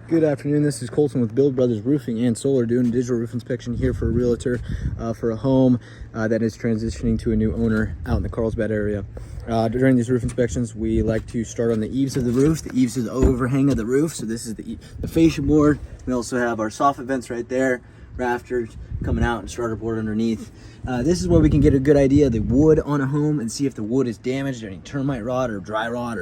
Good afternoon. This is Colton with Build Brothers Roofing and Solar doing a digital roof inspection here for a realtor for a home that is transitioning to a new owner out in the Carlsbad area. During these roof inspections, we like to start on the eaves of the roof. The eaves is the overhang of the roof. So this is the fascia board. We also have our soffit vents right there, rafters coming out, and starter board underneath. This is where we can get a good idea of the wood on a home and see if the wood is damaged, any termite rot or dry rot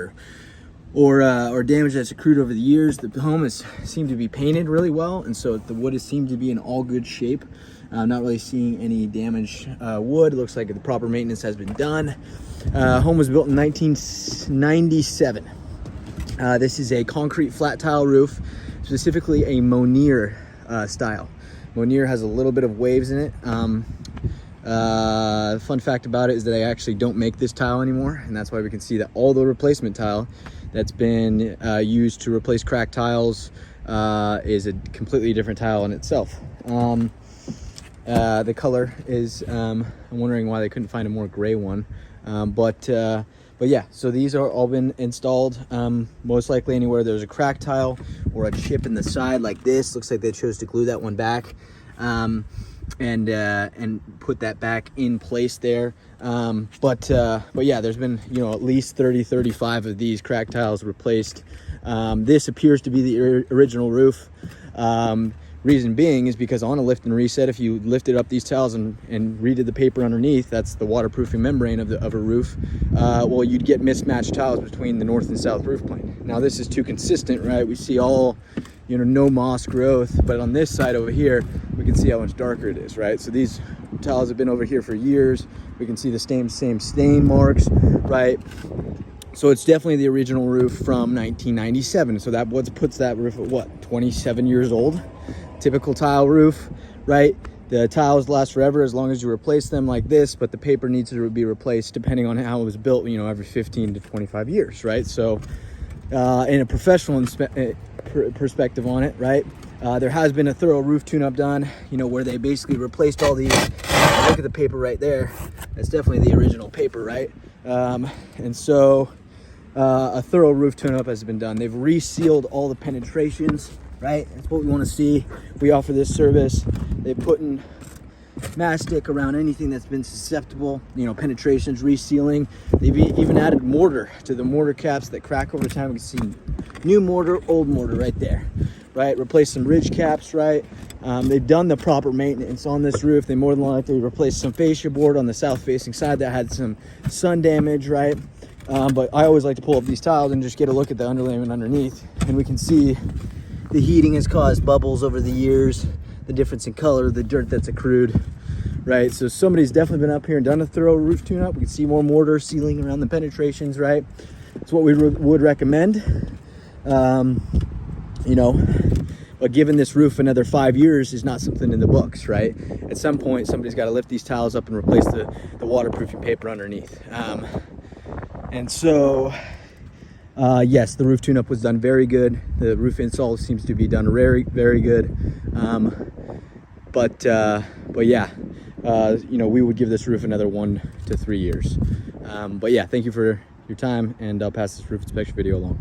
or damage that's accrued over the years. The home has seemed to be painted really well, and so the wood has seemed to be in all good shape. Not really seeing any damaged wood. It looks like the proper maintenance has been done. Home was built in 1997. This is a concrete flat tile roof, specifically a Lanyard style. Lanyard has a little bit of waves in it. Fun fact about it is that they actually don't make this tile anymore, and that's why we can see that all the replacement tile that's been used to replace cracked tiles is a completely different tile in itself. The color is, I'm wondering why they couldn't find a more gray one. But yeah, so these are all been installed. Most likely anywhere there's a cracked tile or a chip in the side like this, looks like they chose to glue that one back. And put that back in place there. But yeah, there's been, at least 35 of these cracked tiles replaced. This appears to be the original roof. Reason being is because on a lift and reset, if you lifted up these tiles and redid the paper underneath, that's the waterproofing membrane of a roof, well, you'd get mismatched tiles between the north and south roof plane. Now this is too consistent, right? We see all, no moss growth, but on this side over here, we can see how much darker it is, right? So these tiles have been over here for years. We can see the same stain marks, right? So it's definitely the original roof from 1997. So that puts that roof at what, 27 years old? Typical tile roof, right? The tiles last forever as long as you replace them like this, but the paper needs to be replaced depending on how it was built, every 15 to 25 years, right? So in a professional perspective on it, right? There has been a thorough roof tune-up done, where they basically replaced all these. Look at the paper right there. That's definitely the original paper, right? And so a thorough roof tune-up has been done. They've resealed all the penetrations, right? That's what we want to see. We offer this service. They put in mastic around anything that's been susceptible, penetrations, resealing. They've even added mortar to the mortar caps that crack over time. We can see new mortar, old mortar right there, right? Replace some ridge caps, right? They've done the proper maintenance on this roof. They more than likely replaced some fascia board on the south facing side that had some sun damage, right? But I always like to pull up these tiles and just get a look at the underlayment underneath, and we can see the heating has caused bubbles over the years, the difference in color, the dirt that's accrued, right? So somebody's definitely been up here and done a thorough roof tune-up. We can see more mortar sealing around the penetrations, right? That's what we would recommend. But giving this roof another 5 years is not something in the books, right? At some point, somebody's got to lift these tiles up and replace the waterproofing paper underneath. And so, yes, the roof tune-up was done very good. The roof install seems to be done very, very good. But yeah, we would give this roof another 1 to 3 years. But yeah, thank you for your time, and I'll pass this roof inspection video along.